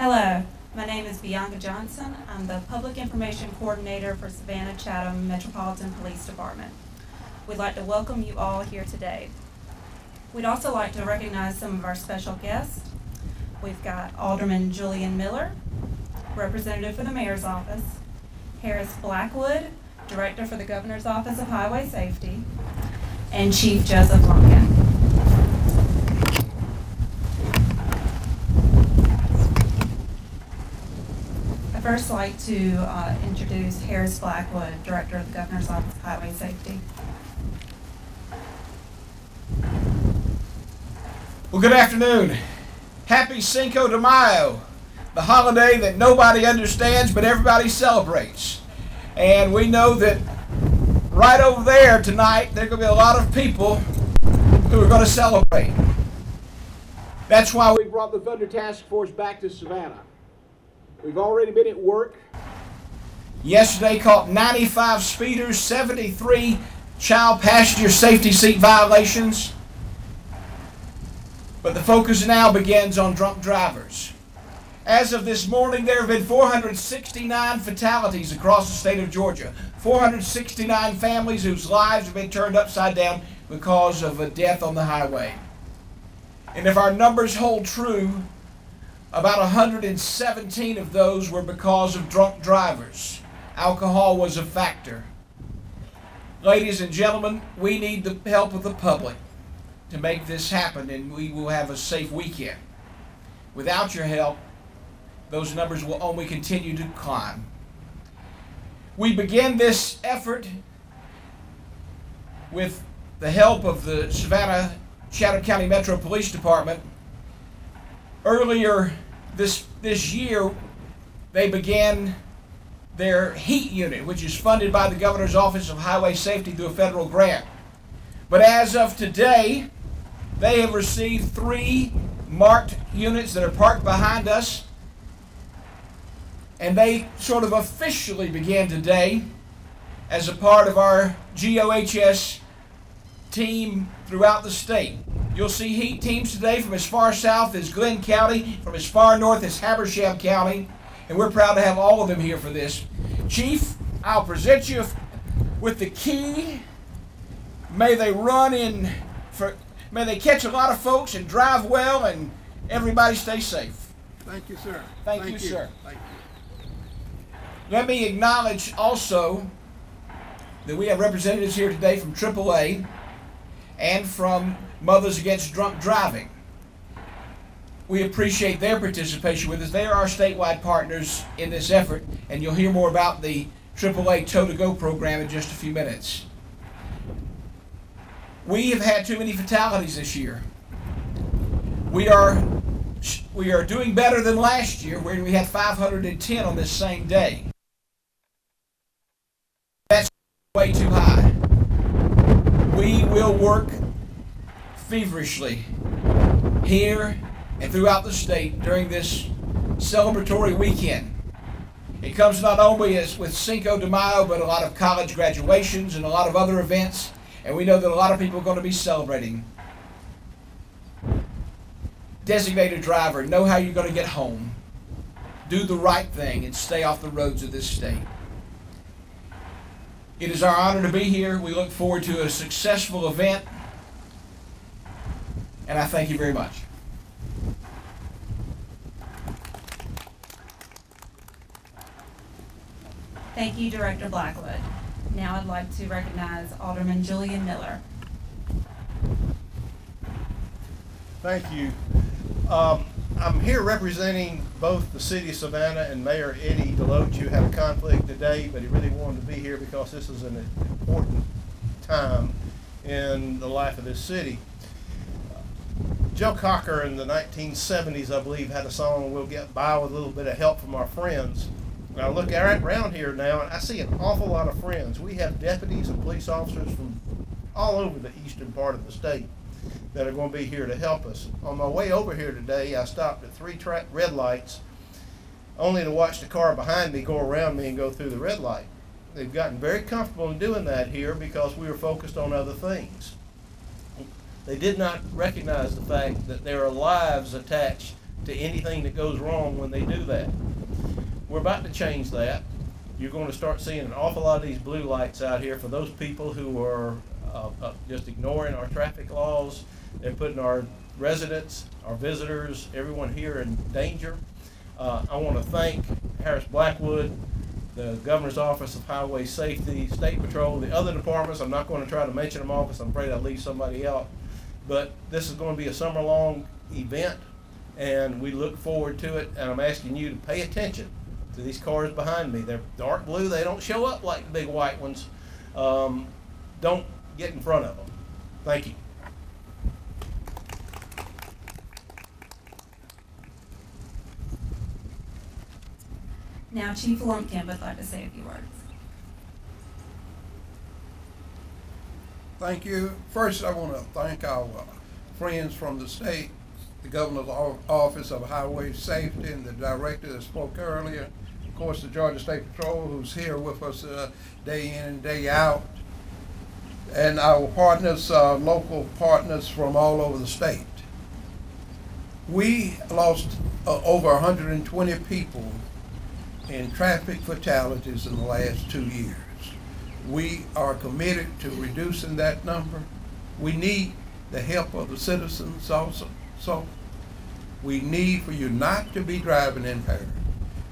Hello, my name is Bianca Johnson. I'm the Public Information Coordinator for Savannah-Chatham Metropolitan Police Department. We'd like to welcome you all here today. We'd also like to recognize some of our special guests. We've got Alderman Julian Miller, Representative for the Mayor's Office, Harris Blackwood, Director for the Governor's Office of Highway Safety, and Chief Joseph Lumpkin. I'd first like to introduce Harris Blackwood, Director of the Governor's Office of Highway Safety. Well, good afternoon. Happy Cinco de Mayo, the holiday that nobody understands but everybody celebrates. And we know that right over there tonight, there are going to be a lot of people who are going to celebrate. That's why we brought the Thunder Task Force back to Savannah. We've already been at work. Yesterday caught 95 speeders, 73 child passenger safety seat violations. But the focus now begins on drunk drivers. As of this morning, there have been 469 fatalities across the state of Georgia. 469 families whose lives have been turned upside down because of a death on the highway. And if our numbers hold true, about 117 of those were because of drunk drivers. Alcohol was a factor. Ladies and gentlemen, we need the help of the public to make this happen, and we will have a safe weekend. Without your help, those numbers will only continue to climb. We begin this effort with the help of the Savannah-Chatham County Metro Police Department. Earlier this year, they began their heat unit, which is funded by the Governor's Office of Highway Safety through a federal grant. But as of today, they have received 3 marked units that are parked behind us. And they sort of officially began today as a part of our GOHS team throughout the state. You'll see heat teams today from as far south as Glenn County, from as far north as Habersham County, and we're proud to have all of them here for this. Chief, I'll present you with the key. May they may they catch a lot of folks and drive well, and everybody stay safe. Thank you, sir. Thank you, sir. Thank you. Let me acknowledge also that we have representatives here today from AAA and from Mothers Against Drunk Driving. We appreciate their participation with us. They are our statewide partners in this effort, and you'll hear more about the AAA Toe to Go program in just a few minutes. We have had too many fatalities this year. We are doing better than last year, where we had 510 on this same day. That's way too high. We will work feverishly here and throughout the state during this celebratory weekend. It comes not only with Cinco de Mayo, but a lot of college graduations and a lot of other events, and we know that a lot of people are going to be celebrating. Designated driver, know how you're going to get home. Do the right thing and stay off the roads of this state. It is our honor to be here. We look forward to a successful event, and I thank you very much. Thank you, Director Blackwood. Now I'd like to recognize Alderman Julian Miller. Thank you. I'm here representing both the City of Savannah and Mayor Eddie Deloach, who had a conflict today, but he really wanted to be here because this is an important time in the life of this city. Joe Cocker in the 1970s, I believe, had a song, "We'll Get By With a Little Bit of Help from Our Friends." And I look around here now, and I see an awful lot of friends. We have deputies and police officers from all over the eastern part of the state that are going to be here to help us. On my way over here today, I stopped at 3 red lights, only to watch the car behind me go around me and go through the red light. They've gotten very comfortable in doing that here because we were focused on other things. They did not recognize the fact that there are lives attached to anything that goes wrong when they do that. We're about to change that. You're going to start seeing an awful lot of these blue lights out here for those people who are just ignoring our traffic laws. They're putting our residents, our visitors, everyone here in danger. I want to thank Harris Blackwood, the Governor's Office of Highway Safety, State Patrol, the other departments. I'm not going to try to mention them all because I'm afraid I'll leave somebody out. But this is going to be a summer-long event, and we look forward to it. And I'm asking you to pay attention to these cars behind me. They're dark blue. They don't show up like the big white ones. Don't get in front of them. Thank you. Now Chief Lumpkin would like to say a few words. Thank you. First, I want to thank our friends from the state, the Governor's Office of Highway Safety, and the director that spoke earlier. Of course, the Georgia State Patrol, who's here with us day in and day out, and our partners, local partners from all over the state. We lost over 120 people in traffic fatalities in the last 2 years. We are committed to reducing that number. We need the help of the citizens also. So we need for you not to be driving impaired.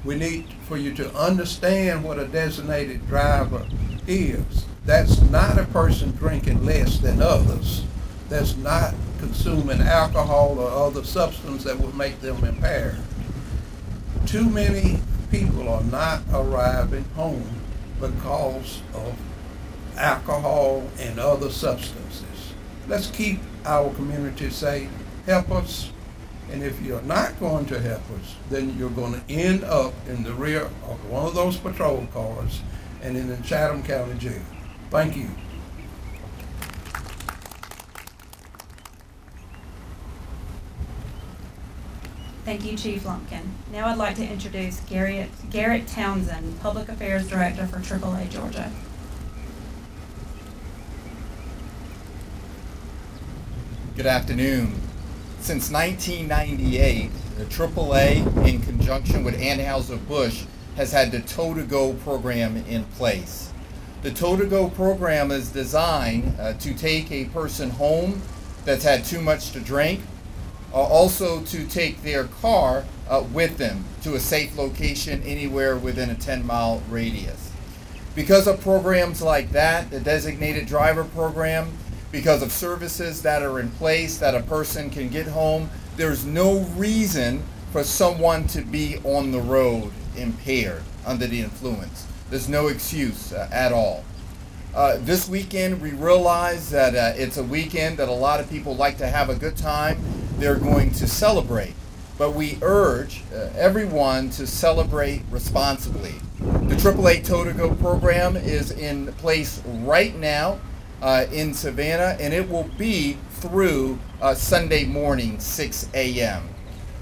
We need for you to understand what a designated driver is. That's not a person drinking less than others. That's not consuming alcohol or other substance that would make them impaired. Too many people are not arriving home because of alcohol and other substances. Let's keep our community safe. Help us. And if you're not going to help us, then you're going to end up in the rear of one of those patrol cars and in the Chatham County Jail. Thank you. Thank you, Chief Lumpkin. Now I'd like to introduce Garrett Townsend, Public Affairs Director for AAA Georgia. Good afternoon. Since 1998, the AAA, in conjunction with Anheuser-Busch, has had the Tow-to-Go program in place. The Tow-to-Go program is designed to take a person home that's had too much to drink, also to take their car with them to a safe location anywhere within a 10-mile radius. Because of programs like that, the designated driver program, because of services that are in place that a person can get home, there's no reason for someone to be on the road impaired under the influence. There's no excuse at all. This weekend we realize that it's a weekend that a lot of people like to have a good time. They're going to celebrate. But we urge everyone to celebrate responsibly. The AAA Tow-to-Go program is in place right now in Savannah, and it will be through Sunday morning, 6 a.m.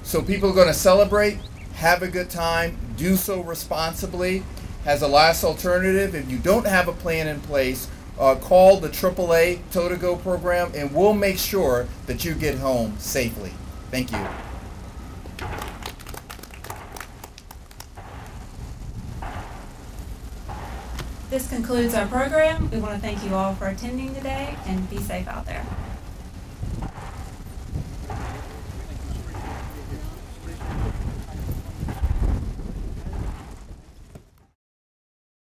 So people are going to celebrate, have a good time, do so responsibly. As a last alternative, if you don't have a plan in place, call the AAA Tow-to-Go program, and we'll make sure that you get home safely. Thank you. This concludes our program. We want to thank you all for attending today, and be safe out there.